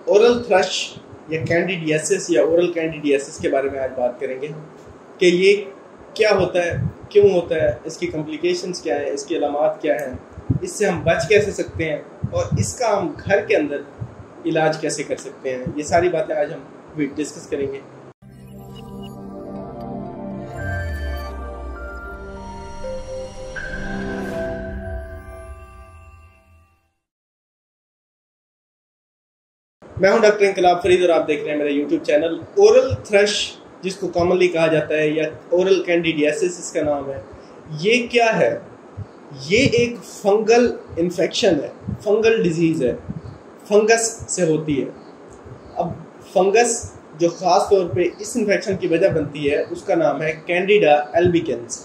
Oral thrush या candidiasis या oral candidiasis के बारे में आज बात करेंगे कि ये क्या होता है, क्यों होता है, इसकी कॉम्प्लिकेशंस क्या है, इसकी अलामात क्या हैं, इससे हम बच कैसे सकते हैं और इसका हम घर के अंदर इलाज कैसे कर सकते हैं। ये सारी बातें आज हम डिस्कस करेंगे। मैं हूं डॉक्टर इनकलाब फरीद और आप देख रहे हैं मेरा यूट्यूब चैनल। ओरल थ्रश जिसको कॉमनली कहा जाता है या ओरल कैंडिडियासिस इसका नाम है, ये क्या है? ये एक फंगल इन्फेक्शन है, फंगल डिजीज़ है, फंगस से होती है। अब फंगस जो ख़ास तौर पे इस इन्फेक्शन की वजह बनती है उसका नाम है कैंडिडा एल्बिकेंस।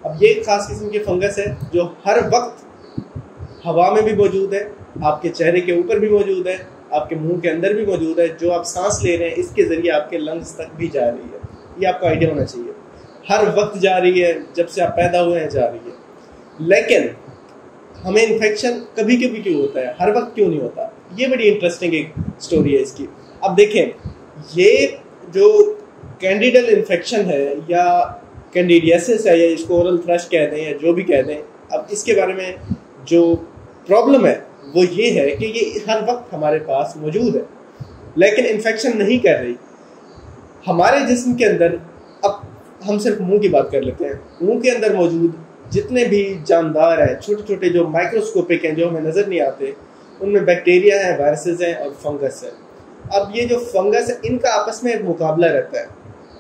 अब ये एक ख़ास किस्म की फंगस है जो हर वक्त हवा में भी मौजूद है, आपके चेहरे के ऊपर भी मौजूद है, आपके मुंह के अंदर भी मौजूद है। जो आप सांस ले रहे हैं इसके ज़रिए आपके लंग्स तक भी जा रही है। ये आपको आइडिया होना चाहिए, हर वक्त जा रही है, जब से आप पैदा हुए हैं जा रही है। लेकिन हमें इन्फेक्शन कभी कभी क्यों होता है, हर वक्त क्यों नहीं होता? ये बड़ी इंटरेस्टिंग एक स्टोरी है इसकी। अब देखें, ये जो कैंडिडल इन्फेक्शन है या कैंडिडियासिस है या इसको ओरल थ्रश कह दें या जो भी कह दें, अब इसके बारे में जो प्रॉब्लम है वो ये है कि ये हर वक्त हमारे पास मौजूद है लेकिन इन्फेक्शन नहीं कर रही हमारे जिस्म के अंदर। अब हम सिर्फ मुंह की बात कर लेते हैं। मुंह के अंदर मौजूद जितने भी जानदार हैं, छोटे छोटे जो माइक्रोस्कोपिक हैं, जो हमें नज़र नहीं आते, उनमें बैक्टीरिया हैं, वायरसेस हैं और फंगस है। अब ये जो फंगस है इनका आपस में एक मुकाबला रहता है।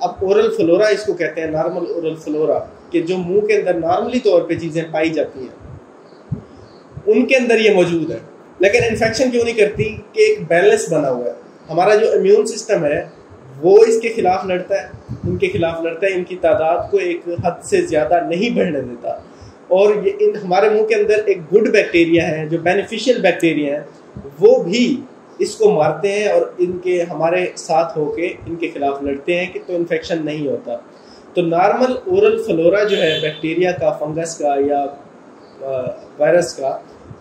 अब ओरल फ्लोरा इसको कहते हैं, नॉर्मल ओरल फ्लोरा, कि जो मुंह के अंदर नॉर्मली तौर पे चीज़ें पाई जाती हैं उनके अंदर ये मौजूद है। लेकिन इन्फेक्शन क्यों नहीं करती? कि एक बैलेंस बना हुआ है। हमारा जो इम्यून सिस्टम है वो इसके खिलाफ लड़ता है, इनके खिलाफ लड़ता है, इनकी तादाद को एक हद से ज़्यादा नहीं बढ़ने देता। और ये हमारे मुंह के अंदर एक गुड बैक्टीरिया है, जो बेनिफिशियल बैक्टीरिया हैं, वो भी इसको मारते हैं और इनके हमारे साथ होके इनके खिलाफ लड़ते हैं कि तो इन्फेक्शन नहीं होता। तो नॉर्मल ओरल फ्लोरा जो है बैक्टीरिया का, फंगस का या वायरस का,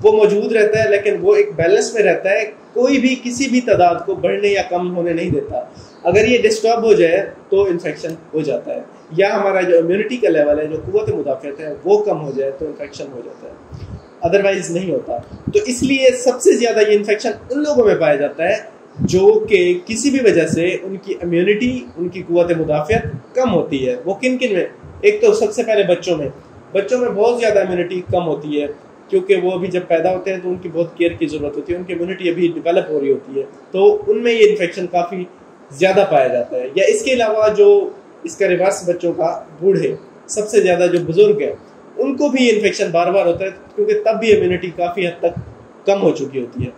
वो मौजूद रहता है लेकिन वो एक बैलेंस में रहता है, कोई भी किसी भी तादाद को बढ़ने या कम होने नहीं देता। अगर ये डिस्टर्ब हो जाए तो इन्फेक्शन हो जाता है, या हमारा जो इम्यूनिटी का लेवल है, जो कुव्वत मुदाफ़ियत है, वो कम हो जाए तो इन्फेक्शन हो जाता है, अदरवाइज नहीं होता। तो इसलिए सबसे ज़्यादा ये इन्फेक्शन उन लोगों में पाया जाता है जो कि किसी भी वजह से उनकी इम्यूनिटी, उनकी कुव्वत मुदाफ़ियत कम होती है। वो किन किन में? एक तो सबसे पहले बच्चों में बहुत ज़्यादा इम्यूनिटी कम होती है, क्योंकि वो अभी जब पैदा होते हैं तो उनकी बहुत केयर की ज़रूरत होती है, उनकी इम्यूनिटी अभी डेवलप हो रही होती है, तो उनमें ये इन्फेक्शन काफ़ी ज़्यादा पाया जाता है। या इसके अलावा जो इसका रिवर्स बच्चों का, बूढ़े, सबसे ज़्यादा जो बुज़ुर्ग हैं, उनको भी ये इन्फेक्शन बार बार होता है, क्योंकि तब भी इम्यूनिटी काफ़ी हद तक कम हो चुकी होती है।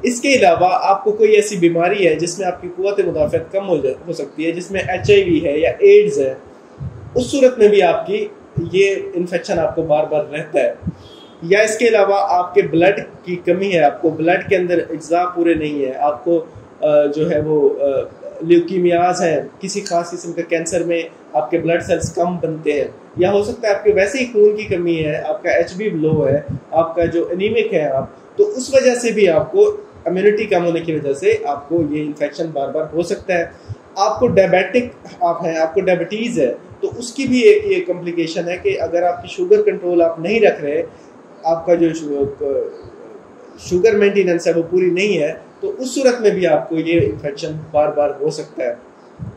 इसके अलावा आपको कोई ऐसी बीमारी है जिसमें आपकी कुव्वत मुदाफ़ियत कम हो सकती है, जिसमें HIV है या एड्स है, उस सूरत में भी आपकी ये इन्फेक्शन आपको बार बार रहता है। या इसके अलावा आपके ब्लड की कमी है, आपको ब्लड के अंदर अज्जा पूरे नहीं है, आपको जो है वो ल्यूकीमियाज हैं, किसी खास किस्म के कैंसर में आपके ब्लड सेल्स कम बनते हैं, या हो सकता है आपके वैसे ही खून की कमी है, आपका HB लो है, आपका जो एनीमिक है आप, तो उस वजह से भी आपको इम्यूनिटी कम होने की वजह से आपको ये इन्फेक्शन बार बार हो सकता है। आपको डायबिटिक आप हैं, आपको डायबिटीज़ है, तो उसकी भी एक ये कॉम्प्लिकेशन है कि अगर आपकी शुगर कंट्रोल आप नहीं रख रहे, आपका जो शुगर मेंटेनेंस है वो पूरी नहीं है, तो उस सूरत में भी आपको ये इन्फेक्शन बार बार हो सकता है,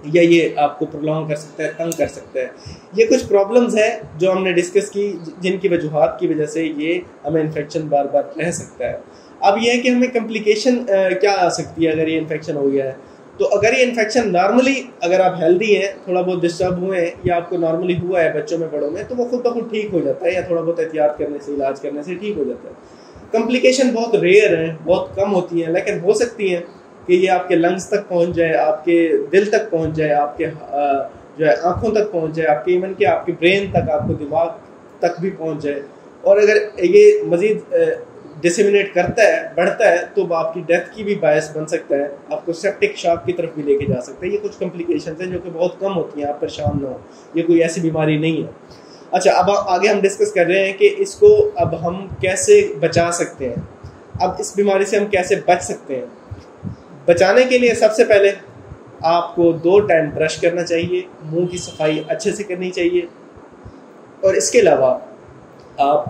या ये आपको प्रोलॉन्ग कर सकता है, तंग कर सकता है। ये कुछ प्रॉब्लम्स हैं जो हमने डिस्कस की, जिनकी वजूहात की वजह से ये हमें इन्फेक्शन बार बार रह सकता है। अब ये है कि हमें कॉम्प्लिकेशन क्या आ सकती है अगर ये इन्फेक्शन हो गया है। तो अगर ये इन्फेक्शन नॉर्मली, अगर आप हेल्दी हैं, थोड़ा बहुत डिस्टर्ब हुए हैं या आपको नॉर्मली हुआ है बच्चों में, बड़ों में, तो वो खुद ब खुद ठीक हो जाता है, या थोड़ा बहुत एहतियात करने से, इलाज करने से ठीक हो जाता है। कॉम्प्लिकेशन बहुत रेयर हैं, बहुत कम होती हैं, लेकिन हो सकती हैं कि ये आपके लंग्स तक पहुंच जाए, आपके दिल तक पहुंच जाए, आपके जो है आँखों तक पहुंच जाए, आपके इवन के आपके ब्रेन तक, आपको दिमाग तक भी पहुंच जाए। और अगर ये मज़ीद डिसेमिनेट करता है, बढ़ता है, तो आपकी डेथ की भी बायस बन सकता है, आपको सेप्टिक शॉक की तरफ भी लेके जा सकता है। ये कुछ कॉम्प्लिकेशंस हैं जो कि बहुत कम होती हैं, आप परेशान ना हो, ये कोई ऐसी बीमारी नहीं है। अच्छा, अब आगे हम डिस्कस कर रहे हैं कि इसको अब हम कैसे बचा सकते हैं, अब इस बीमारी से हम कैसे बच सकते हैं। बचाने के लिए सबसे पहले आपको 2 टाइम ब्रश करना चाहिए, मुंह की सफाई अच्छे से करनी चाहिए, और इसके अलावा आप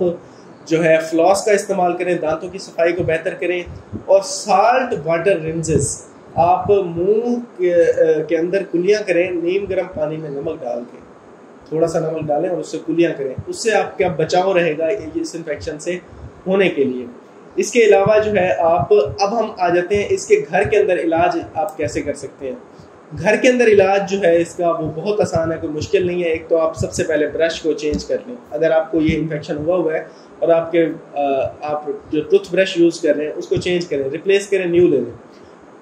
जो है फ्लॉस का इस्तेमाल करें, दांतों की सफाई को बेहतर करें, और साल्ट वाटर रिंजेस आप मुंह के अंदर कुलियाँ करें, नीम गर्म पानी में नमक डाल के, थोड़ा सा नमक डालें और उससे कुलियाँ करें, उससे आपका बचाव रहेगा इस इन्फेक्शन से होने के लिए। इसके अलावा जो है आप, अब हम आ जाते हैं इसके घर के अंदर इलाज आप कैसे कर सकते हैं। घर के अंदर इलाज जो है इसका वो बहुत आसान है, कोई मुश्किल नहीं है। एक तो आप सबसे पहले ब्रश को चेंज कर लें, अगर आपको ये इन्फेक्शन हुआ है और आप जो टूथ ब्रश यूज़ कर रहे हैं उसको चेंज करें, रिप्लेस करें, न्यू ले लें।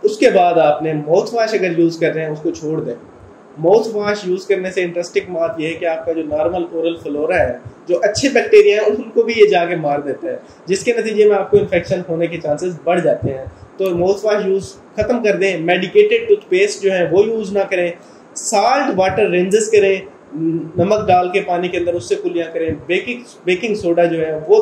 उसके बाद आपने माउथ वाश अगर यूज़ कर रहे हैं उसको छोड़ दें। माउथ वाश यूज़ करने से इंटरेस्टिंग बात यह है कि आपका जो नॉर्मल ओरल फ्लोरा है, जो अच्छे बैक्टीरिया हैं उनको भी ये जाके मार देता है, जिसके नतीजे में आपको इन्फेक्शन होने के चांसेस बढ़ जाते हैं। तो माउथ वाश यूज़ ख़त्म कर दें। मेडिकेटेड टूथपेस्ट जो है वो यूज़ ना करें। साल्ट वाटर रिंजेस करें, नमक डाल के पानी के अंदर उससे कुलियाँ करें। बेकिंग सोडा जो है वो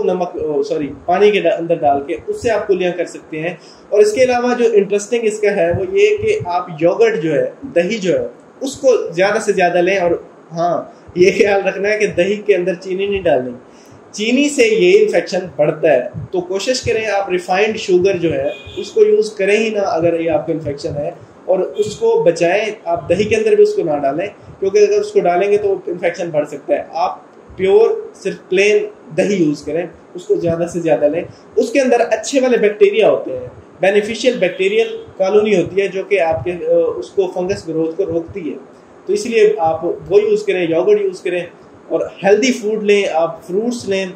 पानी के अंदर डाल के उससे आप कुलियाँ कर सकते हैं। और इसके अलावा जो इंटरेस्टिंग इसका है वो ये कि आप योगर्ट जो है, दही जो है, उसको ज़्यादा से ज़्यादा लें। और हाँ, ये ख्याल रखना है कि दही के अंदर चीनी नहीं डालनी, चीनी से ये इन्फेक्शन बढ़ता है। तो कोशिश करें आप रिफाइंड शुगर जो है उसको यूज़ करें ही ना अगर ये आपको इन्फेक्शन है, और उसको बचाएं। आप दही के अंदर भी उसको ना डालें, क्योंकि अगर उसको डालेंगे तो इन्फेक्शन बढ़ सकता है। आप प्योर सिर्फ प्लेन दही यूज़ करें, उसको ज़्यादा से ज़्यादा लें। उसके अंदर अच्छे वाले बैक्टीरिया होते हैं, बेनिफिशियल बैक्टीरियल कॉलोनी होती है जो कि आपके उसको फंगस ग्रोथ को रोकती है। तो इसलिए आप वो यूज़ करें, योगर्ट यूज़ करें, और हेल्दी फूड लें, आप फ्रूट्स लें,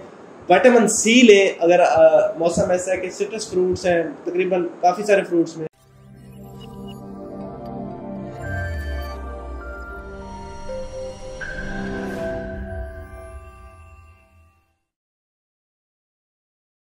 विटामिन सी लें। अगर मौसम ऐसा है कि सिट्रस फ्रूट्स हैं, तकरीबन काफ़ी सारे फ्रूट्स में